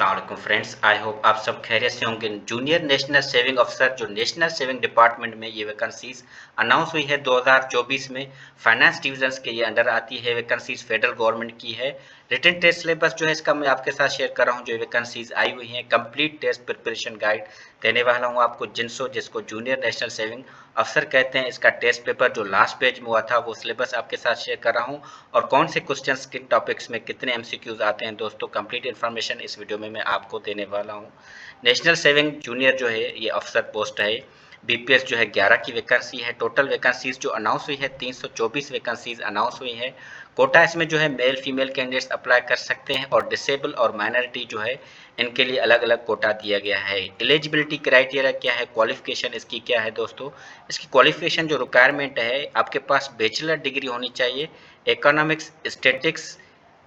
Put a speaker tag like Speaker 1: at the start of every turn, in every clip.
Speaker 1: अस्सलाम वालेकुम friends, I hope आप सब खैरियत से होंगे। जूनियर नेशनल सेविंग अफसर जो नेशनल सेविंग डिपार्टमेंट में ये वैकेंसीज अनाउंस हुई है 2024 में, फाइनेंस डिविजन्स के ये अंडर आती है वैकेंसीज, फेडरल गवर्नमेंट की है। रिटन टेस्ट सिलेबस जो है इसका मैं आपके साथ शेयर कर रहा हूँ। जो वैकेंसीज आई हुई हैं, कंप्लीट टेस्ट प्रिपरेशन गाइड देने वाला हूँ आपको। जिसको जूनियर नेशनल सेविंग अफसर कहते हैं, इसका टेस्ट पेपर जो लास्ट पेज में हुआ था वो सिलेबस आपके साथ शेयर कर रहा हूँ, और कौन से क्वेश्चंस किन टॉपिक्स में कितने एमसीक्यूज आते हैं दोस्तों, कंप्लीट इन्फॉर्मेशन इस वीडियो में मैं आपको देने वाला हूँ। नेशनल सेविंग जूनियर जो है ये अफसर पोस्ट है। बीपीएस जो है 11 की वैकेंसी है। टोटल वैकेंसीज जो अनाउंस हुई है 324 वैकेंसीज अनाउंस हुई है। कोटा इसमें जो है मेल फीमेल कैंडिडेट्स अप्लाई कर सकते हैं, और डिसेबल और माइनॉरिटी जो है इनके लिए अलग अलग कोटा दिया गया है। एलिजिबिलिटी क्राइटेरिया क्या है, क्वालिफिकेशन इसकी क्या है दोस्तों? इसकी क्वालिफिकेशन जो रिक्वायरमेंट है, आपके पास बैचलर डिग्री होनी चाहिए इकोनॉमिक्स स्टैटिक्स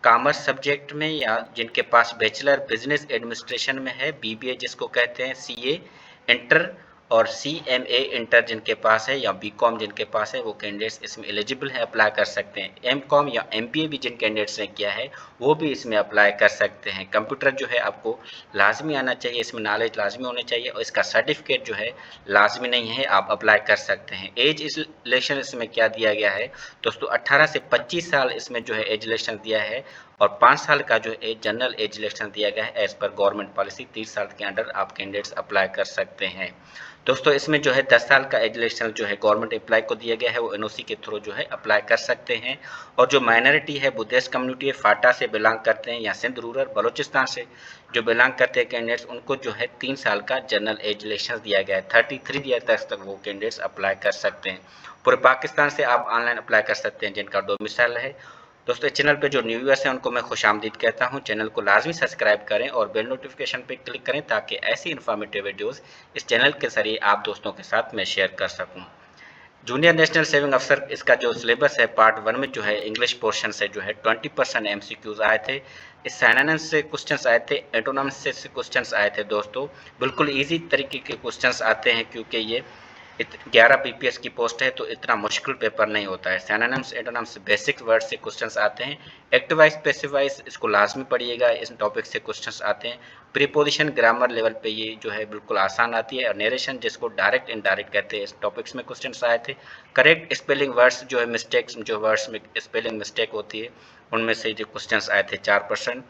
Speaker 1: कॉमर्स सब्जेक्ट में, या जिनके पास बैचलर बिजनेस एडमिनिस्ट्रेशन में है, बीबीए जिसको कहते हैं, सीए इंटर और सीएमए इंटर जिनके पास है, या बीकॉम जिनके पास है, वो कैंडिडेट्स इसमें एलिजिबल है, अप्लाई कर सकते हैं। एमकॉम या एमबीए भी जिन कैंडिडेट्स ने किया है वो भी इसमें अप्लाई कर सकते हैं। कंप्यूटर जो है आपको लाजमी आना चाहिए, इसमें नॉलेज लाजमी होनी चाहिए, और इसका सर्टिफिकेट जो है लाजमी नहीं है, आप अप्लाई कर सकते हैं। एज रिलेशन इसमें क्या दिया गया है दोस्तों, 18 से 25 साल इसमें जो है एज रिलेक्शन दिया है, और 5 साल का जो एज जनरल एज रिलेक्शन दिया गया है एज पर गवर्नमेंट पॉलिसी। 30 साल के अंडर आप कैंडिडेट्स अप्लाई कर सकते हैं दोस्तों। इसमें जो है 10 साल का एज रिलेक्शन जो है गवर्नमेंट एम्प्लॉय को दिया गया है, वो एनओसी के थ्रू जो है अप्लाई कर सकते हैं। और जो माइनॉरिटी है, बुद्धिस्ट कम्युनिटी है, फाटा से बिलोंग करते हैं, या सिंध रूरल बलूचिस्तान से जो बिलोंग करते हैं कैंडिडेट्स, उनको जो है 3 साल का जनरल एज रिलेक्शन दिया गया है। 33 ईयर तक वो कैंडिडेट्स अप्लाई कर सकते हैं। पूरे पाकिस्तान से आप ऑनलाइन अप्लाई कर सकते हैं जिनका डोमिसाइल है दोस्तों। इस चैनल पे जो न्यू व्यूअर्स हैं उनको मैं खुशामदीद कहता हूं। चैनल को लाजमी सब्सक्राइब करें और बेल नोटिफिकेशन पे क्लिक करें, ताकि ऐसी इन्फॉर्मेटिव वीडियोस इस चैनल के जरिए आप दोस्तों के साथ मैं शेयर कर सकूं। जूनियर नेशनल सेविंग अफसर, इसका जो सिलेबस है पार्ट 1 में जो है इंग्लिश पोर्शन से जो है 20% एमसीक्यूज आए थे। इस साइनोनिम्स से क्वेश्चंस आए थे, एंटोनिम्स से क्वेश्चंस आए थे दोस्तों। बिल्कुल इजी तरीके के क्वेश्चंस आते हैं, क्योंकि ये 11 बीपीएस की पोस्ट है, तो इतना मुश्किल पेपर नहीं होता है। सिनोनिम्स एंटोनिम्स बेसिक वर्ड से क्वेश्चंस आते हैं। एक्टिव वाइज पैसिव वाइज इसको लाजमी पढ़िएगा, इस टॉपिक से क्वेश्चंस आते हैं। प्रीपोजिशन ग्रामर लेवल पे ये जो है बिल्कुल आसान आती है, और नरेशन जिसको डायरेक्ट इनडायरेक्ट कहते हैं, इस टॉपिक्स में क्वेश्चंस आए थे। करेक्ट स्पेलिंग वर्ड्स जो है मिस्टेक्स, जो वर्ड्स में स्पेलिंग मिस्टेक होती है उनमें से जो क्वेश्चंस आए थे 4%।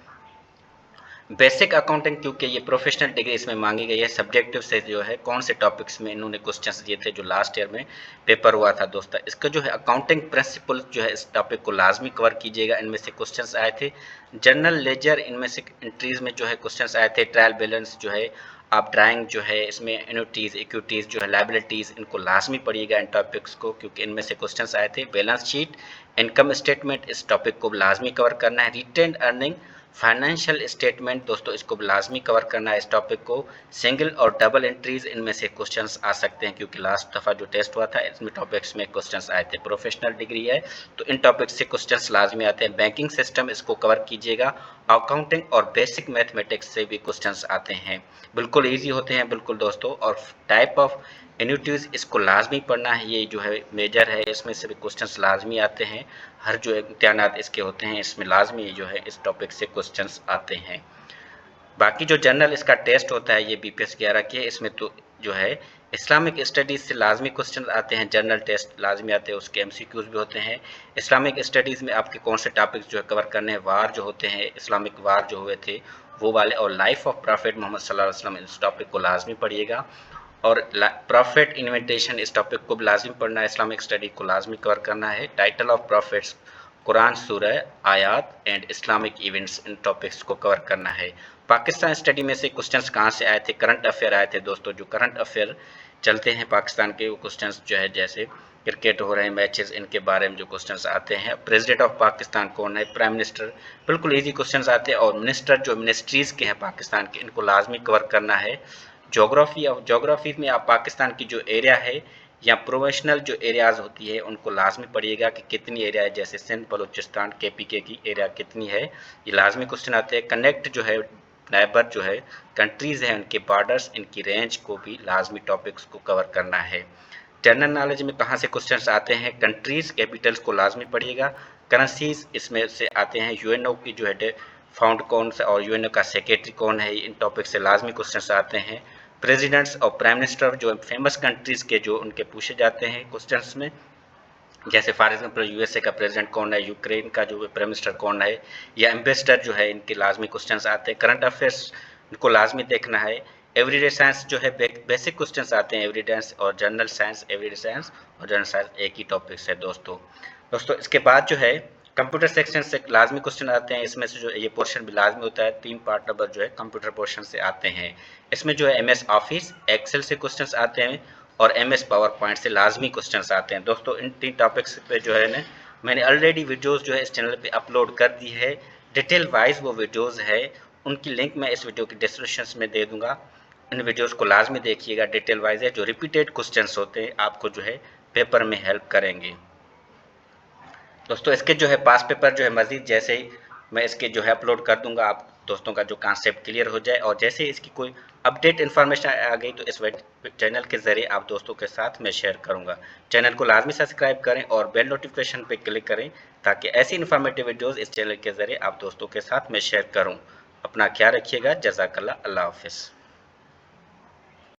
Speaker 1: बेसिक अकाउंटिंग, क्योंकि ये प्रोफेशनल डिग्री इसमें मांगी गई है, सब्जेक्टिव से जो है कौन से टॉपिक्स में इन्होंने क्वेश्चंस दिए थे जो लास्ट ईयर में पेपर हुआ था दोस्तों। इसका जो है अकाउंटिंग प्रिंसिपल जो है, इस टॉपिक को लाजमी कवर कीजिएगा, इनमें से क्वेश्चंस आए थे। जनरल लेजर, इनमें से एंट्रीज में जो है क्वेश्चंस आए थे। ट्रायल बैलेंस जो है आप ड्राइंग जो है, इसमें एन्युटीज इक्विटीज जो है लाइबिलिटीज, इनको लाजमी पढ़िएगा इन टॉपिक्स को, क्योंकि इनमें से क्वेश्चंस आए थे। बैलेंस शीट, इनकम स्टेटमेंट, इस टॉपिक को लाजमी कवर करना है। रिटेन अर्निंग, फाइनेंशियल स्टेटमेंट दोस्तों, इसको लाजमी कवर करना है इस टॉपिक को। सिंगल और डबल एंट्रीज, इनमें से क्वेश्चंस आ सकते हैं, क्योंकि लास्ट दफ़ा जो टेस्ट हुआ था इसमें टॉपिक्स में क्वेश्चंस आए थे। प्रोफेशनल डिग्री है तो इन टॉपिक्स से क्वेश्चंस लाजमी आते हैं। बैंकिंग सिस्टम, इसको कवर कीजिएगा। अकाउंटिंग और बेसिक मैथमेटिक्स से भी क्वेश्चंस आते हैं, बिल्कुल ईजी होते हैं बिल्कुल दोस्तों। और टाइप ऑफ एन्युटीज, इसको लाजमी पढ़ना है, ये जो है मेजर है, इसमें से भी क्वेश्चंस लाजमी आते हैं। हर जो इम्तिहानात इसके होते हैं इसमें लाजमी जो है इस टॉपिक से क्वेश्चंस आते हैं। बाकी जो जनरल इसका टेस्ट होता है ये बीपीएस 11 की है, इसमें तो जो है इस्लामिक स्टडीज़ से लाजमी क्वेश्चन आते हैं, जनरल टेस्ट लाजमी आते हैं, उसके एमसीक्यूज भी होते हैं। इस्लामिक स्टडीज़ में आपके कौन से टॉपिक्स जो है कवर करने हैं, वार जो होते हैं, इस्लामिक वार जो हुए थे वो वाले, और लाइफ ऑफ प्रॉफिट मोहम्मद सल्लल्लाहु अलैहि वसल्लम, इस टॉपिक को लाजमी पढ़िएगा। और प्रॉफिट इन्वेंटेशन, इस टॉपिक को भी लाजमी पढ़ना है, इस्लामिक स्टडी को लाजमी कवर करना है। टाइटल ऑफ प्रॉफिट्स, कुरान, सूरह, आयात and Islamic events, in topics को कवर करना है। पाकिस्तान स्टडी में से क्वेश्चंस कहाँ से आए थे, करंट अफेयर आए थे दोस्तों। जो करंट अफेयर चलते हैं पाकिस्तान के, वो क्वेश्चंस जो है जैसे क्रिकेट हो रहे हैं मैचेस, इनके बारे में जो क्वेश्चंस आते हैं। प्रेसिडेंट ऑफ पाकिस्तान कौन है, प्राइम मिनिस्टर, बिल्कुल इजी क्वेश्चंस आते हैं। और मिनिस्टर जो मिनिस्ट्रीज के हैं पाकिस्तान के, इनको लाजमी कवर करना है। ज्योग्राफी, और ज्योग्राफी में आप पाकिस्तान की जो एरिया है या प्रोविंशनल जो एरियाज़ होती है उनको लाजमी पढ़िएगा कि कितनी एरिया है, जैसे सिंध बलूचिस्तान केपीके की एरिया कितनी है, ये लाजमी क्वेश्चन आते हैं। कनेक्ट जो है नाइबर जो है कंट्रीज़ हैं, उनके बॉर्डर्स, इनकी रेंज को भी लाजमी टॉपिक्स को कवर करना है। जनरल नॉलेज में कहाँ से क्वेश्चंस आते हैं, कंट्रीज़ कैपिटल्स को लाजमी पढ़िएगा। करेंसीज, इसमें से आते हैं यूएनओ की जो है फाउंड कौन सा और यूएनओ का सेक्रेटरी कौन है, इन टॉपिक से लाजमी क्वेश्चन आते हैं। प्रेसिडेंट्स और प्राइम मिनिस्टर जो फेमस कंट्रीज़ के जो उनके पूछे जाते हैं क्वेश्चंस में, जैसे फॉर एग्जाम्पल यूएसए का प्रेसिडेंट कौन है, यूक्रेन का जो प्राइम मिनिस्टर कौन है, या एम्बेसडर जो है, इनके लाजमी क्वेश्चंस आते हैं। करंट अफेयर्स इनको लाजमी देखना है। एवरीडे साइंस जो है बेसिक क्वेश्चंस आते हैं एवरीडे और जनरल साइंस, एवरीडे साइंस और जनरल साइंस एक ही टॉपिक है दोस्तों इसके बाद जो है कंप्यूटर सेक्शन से लाजमी क्वेश्चन आते हैं। इसमें से जो ये पोर्शन भी लाजमी होता है, 3 पार्ट नंबर जो है कंप्यूटर पोर्शन से आते हैं। इसमें जो है एमएस ऑफिस, एक्सेल से क्वेश्चंस आते हैं और एमएस पावर पॉइंट से लाजमी क्वेश्चंस आते हैं। दोस्तों इन 3 टॉपिक्स पे जो है ना मैंने ऑलरेडी वीडियोस जो है इस चैनल पे अपलोड कर दी है। डिटेल वाइज वो वीडियोस है, उनकी लिंक मैं इस वीडियो की डिस्क्रिप्शन में दे दूंगा। इन वीडियोस को लाजमी देखिएगा, डिटेल वाइज है, जो रिपीटेड क्वेश्चंस होते हैं आपको जो है पेपर में हेल्प करेंगे। दोस्तों इसके जो है पास पेपर जो है मज़ीद जैसे ही मैं इसके जो है अपलोड कर दूंगा, आप दोस्तों का जो कॉन्सेप्ट क्लियर हो जाए और जैसे ही इसकी कोई अपडेट इन्फॉर्मेशन आ गई तो इस चैनल के ज़रिए आप दोस्तों के साथ मैं शेयर करूंगा। चैनल को लाजमी सब्सक्राइब करें और बेल नोटिफिकेशन पे क्लिक करें ताकि ऐसी इन्फॉर्मेटिव वीडियोज़ इस चैनल के ज़रिए आप दोस्तों के साथ मैं शेयर करूँ। अपना ख्याल रखिएगा। जज़ाकल्लाह। अल्लाह हाफिज़।